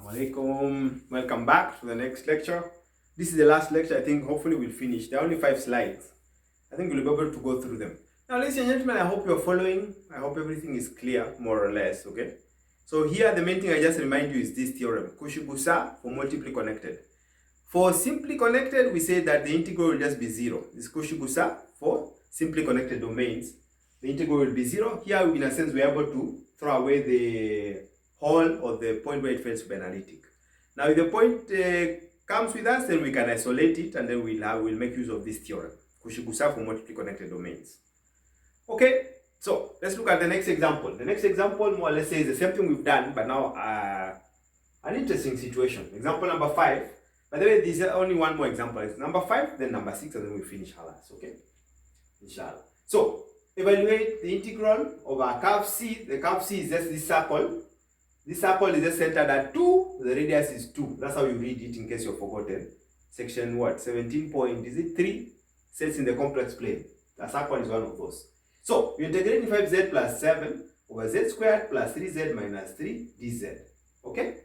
Alaikum. Welcome back to the next lecture. This is the last lecture. I think hopefully we'll finish. There are only 5 slides. I think we'll be able to go through them. Now, ladies and gentlemen, I hope you're following. I hope everything is clear, more or less, okay? So here, the main thing I just remind you is this theorem, Cauchy-Goussat for multiply connected. For simply connected, we say that the integral will just be 0. This is Cauchy-Goussat for simply connected domains. The integral will be 0. Here, in a sense, we're able to throw away the whole or the point where it fails to be analytic. Now, if the point comes with us, then we can isolate it, and then we'll make use of this theorem, Cauchy-Goussat for multiply connected domains. Okay, so let's look at the next example. The next example, more or less, says the same thing we've done, but now an interesting situation. Example number 5. By the way, there's only one more example. It's number 5, then number 6, and then we finish halas. Okay, inshallah. So evaluate the integral of our curve C. The curve C is just this circle. This circle is just centered at 2. The radius is 2. That's how you read it in case you've forgotten. Section what? 17.3 sets in the complex plane. The circle is one of those. So you integrate 5z plus 7 over z squared plus 3z minus 3 dz. Okay?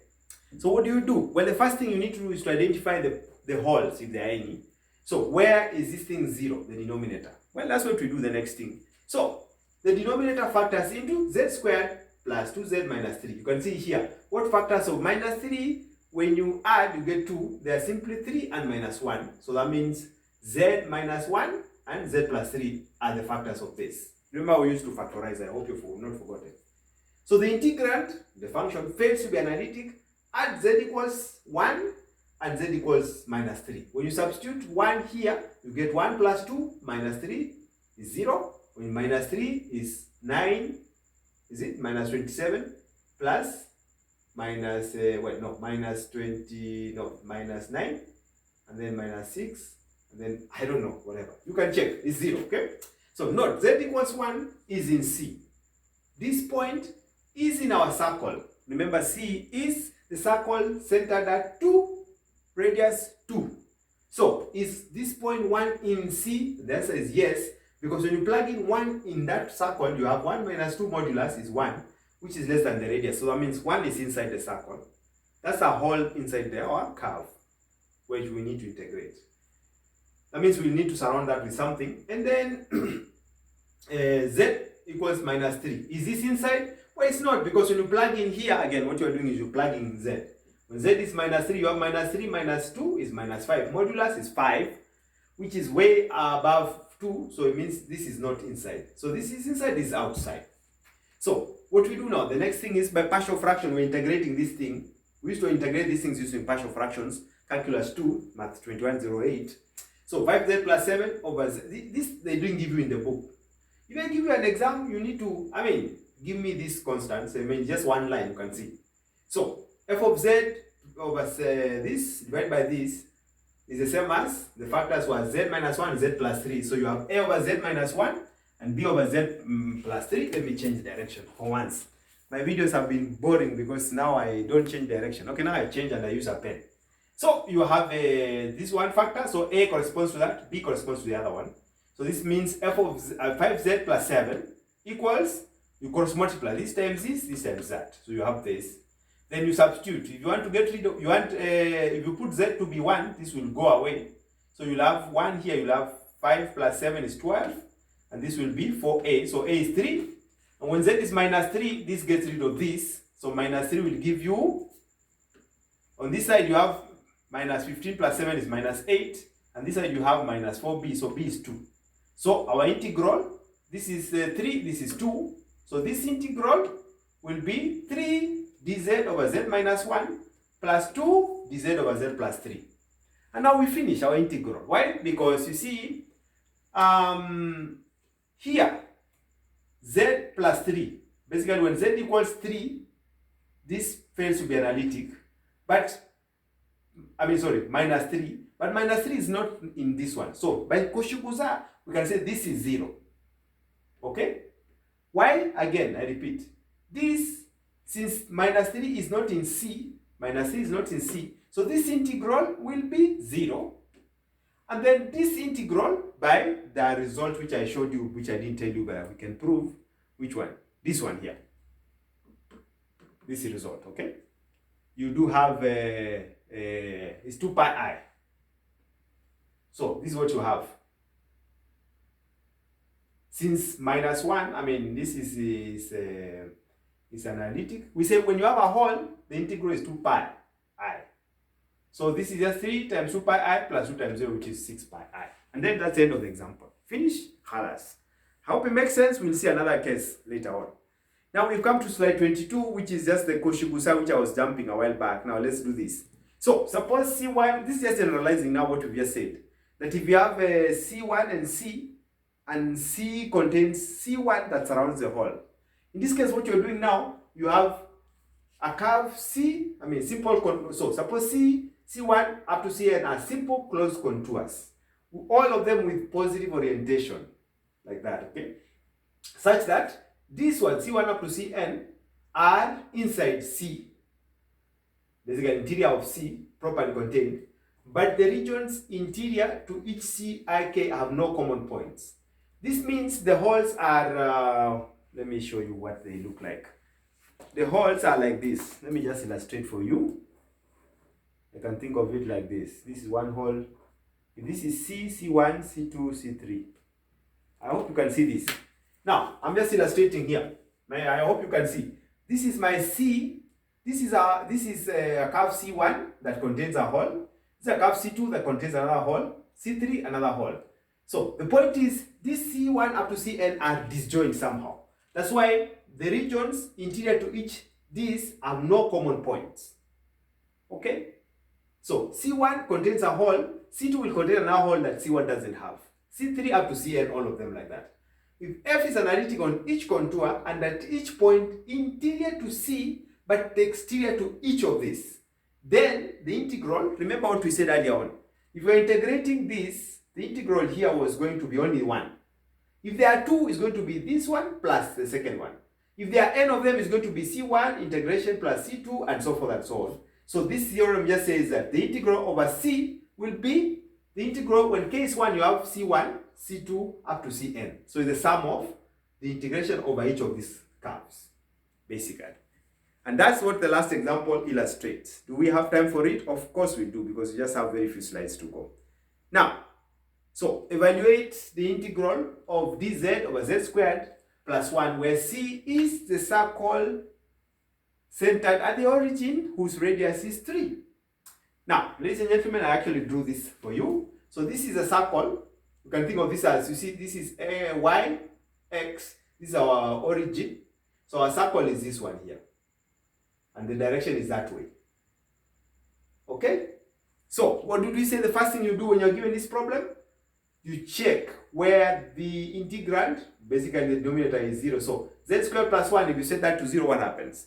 So what do? Well, the first thing you need to do is to identify the holes, if there are any. So where is this thing 0, the denominator? Well, that's what we do the next thing. So the denominator factors into z squared plus 2z minus 3. You can see here, what factors of minus 3, when you add, you get 2. They are simply 3 and minus 1. So that means z minus 1 and z plus 3 are the factors of this. Remember, we used to factorize. I hope you've not forgotten. So the integrand, the function, fails to be analytic at z equals 1 and z equals minus 3. When you substitute 1 here, you get 1 plus 2 minus 3 is 0. When minus 3 is 9, is it minus 27 plus minus minus 20, no, minus 9, and then minus 6, and then I don't know, whatever. You can check, it's 0, okay? So note, z equals 1 is in C. This point is in our circle. Remember, C is the circle centered at 2, radius 2. So is this point 1 in C? The answer is yes, because when you plug in 1 in that circle, you have 1 minus 2 modulus is 1, which is less than the radius. So that means 1 is inside the circle. That's a hole inside our curve, which we need to integrate. That means we need to surround that with something. And then z equals minus 3. Is this inside? Well, it's not, because when you plug in here, again, what you're doing is you're plugging in z. When z is minus 3, you have minus 3 minus 2 is minus 5. Modulus is 5, which is way above 2, so it means this is not inside. So this is inside, this is outside. So what we do now, the next thing is by partial fraction, we're integrating this thing. We used to integrate these things using partial fractions, calculus 2, math 2108. So 5z plus 7 over z. This they didn't give you in the book. If I give you an exam, you need to, give me these constants. Just one line, you can see. So f of z over this divided by this is the same as the factors were z minus 1, z plus 3. So you have a over z minus 1 and b over z plus 3. Let me change direction for once. My videos have been boring because now I don't change direction. Okay, now I change and I use a pen. So you have this one factor. So a corresponds to that, b corresponds to the other one. So this means f of 5z plus 7 equals, you cross multiply this times this times that. So you have this. Then you substitute. If you want to get rid of, if you put z to be 1, this will go away. So you'll have 1 here, you'll have 5 plus 7 is 12. And this will be 4a. So a is 3. And when z is minus 3, this gets rid of this. So minus 3 will give you, on this side you have minus 15 plus 7 is minus 8. And this side you have minus 4b. So b is 2. So our integral, this is 3, this is 2. So this integral will be 3 dz over z minus 1 plus 2 dz over z plus 3. And now we finish our integral. Why? Because you see, here, z plus 3. Basically, when z equals 3, this fails to be analytic. But, minus 3. But minus 3 is not in this one. So, by Cauchy-Goussat, we can say this is 0. Okay? Why? Again, I repeat. This, since minus 3 is not in C, so this integral will be 0. And then this integral, by the result which I showed you, which I didn't tell you, but we can prove, which one? This one here. This result, okay? you do have is 2 pi I. So this is what you have. Since minus 1, I mean, this is analytic. We say when you have a whole, the integral is 2 pi I. So this is just 3 times 2 pi I plus 2 times 0, which is 6 pi I. And then that's the end of the example. Finish. Halas. I hope it makes sense. We'll see another case later on. Now we've come to slide 22, which is just the Koshikusa, which I was jumping a while back. Now let's do this. So suppose C1, this is just generalizing now what we've just said. That if you have a C1 and C contains C1 that surrounds the hole. In this case, what you're doing now, you have a curve C, I mean simple, so suppose C1 up to Cn are simple closed contours. All of them with positive orientation, like that, okay? Such that this one, C1 up to Cn, are inside C. Basically, interior of C, properly contained. But the regions interior to each CIK have no common points. This means the holes are, let me show you what they look like. The holes are like this. Let me just illustrate for you. I can think of it like this. This is one hole. This is C, C1, C2, C3. I hope you can see this. Now, I'm just illustrating here. I hope you can see. This is my C. This is a curve C1 that contains a hole. This is a curve C2 that contains another hole. C3, another hole. So the point is, this C1 up to Cn are disjoint somehow. That's why the regions interior to each these have no common points. Okay? So C1 contains a hole. C2 will contain another hole that C1 doesn't have. C3 up to Cn, all of them like that. If F is analytic on each contour and at each point interior to C but the exterior to each of these, then the integral, remember what we said earlier on, if we're integrating this, the integral here was going to be only 1. If there are 2, it's going to be this one plus the second one. If there are n of them, it's going to be C1 integration plus C2 and so forth and so on. So this theorem just says that the integral over C will be the integral, when k is 1, you have C1, C2 up to Cn. So it's the sum of the integration over each of these curves, basically. And that's what the last example illustrates. Do we have time for it? Of course we do, because we just have very few slides to go. Now, so evaluate the integral of dz over z squared plus 1, where C is the circle centered at the origin whose radius is 3. Now, ladies and gentlemen, I actually drew this for you. So this is a circle. You can think of this as, you see, this is y, x. This is our origin. So our circle is this one here. And the direction is that way. Okay? So what did we say the first thing you do when you're given this problem? You check where the integrand, basically the denominator, is 0. So z squared plus 1, if you set that to 0, what happens?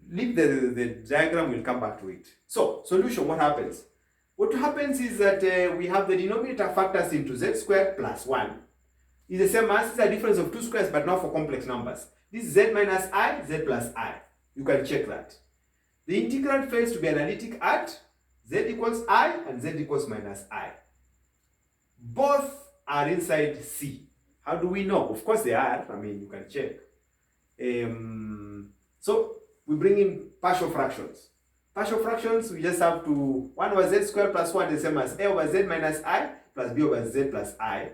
Leave the diagram, we'll come back to it. So, solution, what happens? What happens is that we have the denominator factors into z squared plus 1. It's the same as, it's a difference of 2 squares, but not for complex numbers. This is z minus I, z plus I. You can check that. The integrand fails to be analytic at z equals I and z equals minus I. Both are inside C. How do we know? Of course they are. I mean, you can check. So we bring in partial fractions. Partial fractions, we just have to 1 over z squared plus 1 is the same as a over z minus I plus b over z plus I.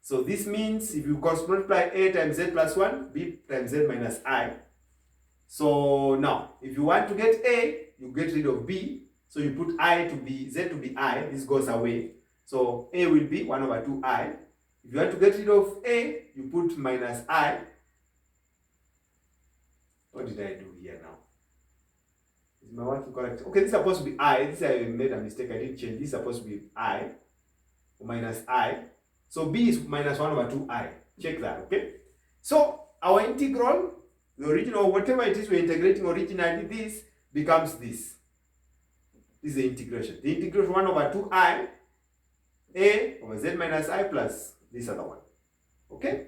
So this means if you cross multiply a times z plus 1, b times z minus I. So now, if you want to get a, you get rid of b. So you put I to be, z to be I, this goes away. So a will be 1 over 2i. If you want to get rid of a, you put minus I. What did I do here now? Is my working correct? Okay, this is supposed to be I. This I made a mistake. I didn't change. This is supposed to be I or minus I. So b is minus 1 over 2i. Check that, okay? So our integral, the original, whatever it is we're integrating originally, this becomes this. This is the integration. The integration 1 over 2i, a over z minus I plus this other one. Okay?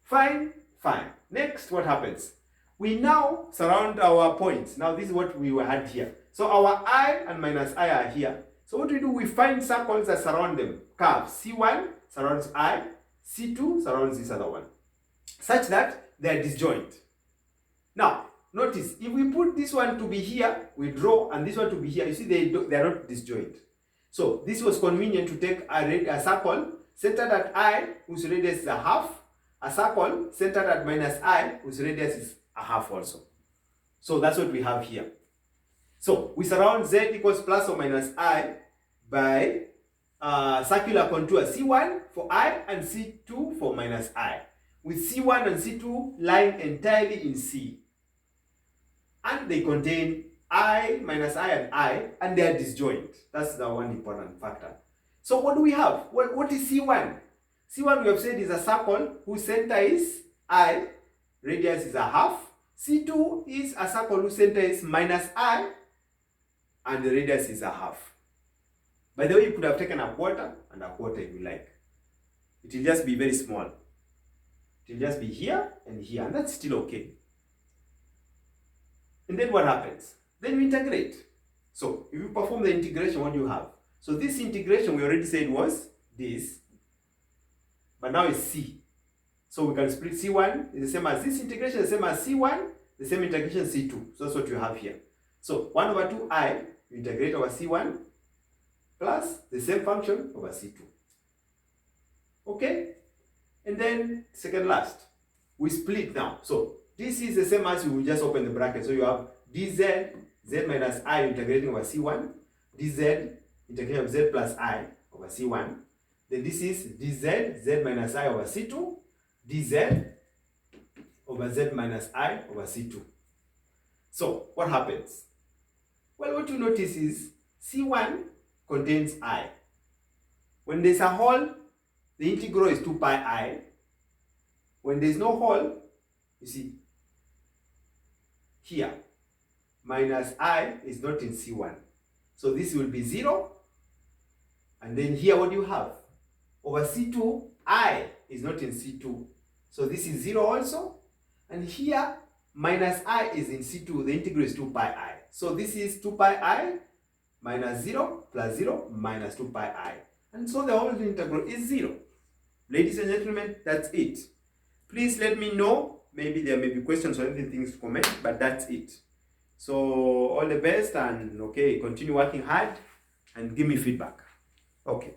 Fine, fine. Next, what happens? We now surround our points. Now this is what we had here. So our I and minus I are here. So what we do, we find circles that surround them. Curve C1 surrounds I, C2 surrounds this other one. Such that they are disjoint. Now, notice, if we put this one to be here, we draw, and this one to be here, you see they are not disjoint. So this was convenient to take a circle centered at I, whose radius is a half, a circle centered at minus I, whose radius is a half also. So that's what we have here. So we surround Z equals plus or minus I by circular contour C1 for I and C2 for minus I, with C1 and C2 lying entirely in C. And they contain I minus I, and they are disjoint. That's the one important factor. So what do we have? Well, what is C1? C1 we have said is a circle whose center is I, radius is a half. C2 is a circle whose center is minus I, and the radius is a half. By the way, you could have taken a quarter and a quarter if you like. It will just be very small. It will just be here and here, and that's still okay. And then what happens? Then we integrate. So if you perform the integration, what do you have? So this integration we already said was this, but now it's C. So we can split C1 is the same as this integration, the same as C1, the same integration C2. So that's what you have here. So 1 over 2I, you integrate over C1 plus the same function over C2. Okay? And then second last, we split now. So this is the same as you will just open the bracket. So you have dz, z minus I integrating over C1, dz, integration of z plus I over C1. Then this is dz, z minus I over C2, dz over z minus I over C2. So what happens? Well, what you notice is C1 contains I. When there's a hole, the integral is 2 pi I. When there's no hole, you see, here, minus I is not in C1. So this will be 0. And then here, what do you have? Over C2, I is not in C2. So this is 0 also. And here, minus I is in C2. The integral is 2 pi I. So this is 2 pi I minus 0 plus 0 minus 2 pi I. And so the whole integral is 0. Ladies and gentlemen, that's it. Please let me know. Maybe there may be questions or anything, things to comment, but that's it. So all the best, and okay, continue working hard and give me feedback. Okay.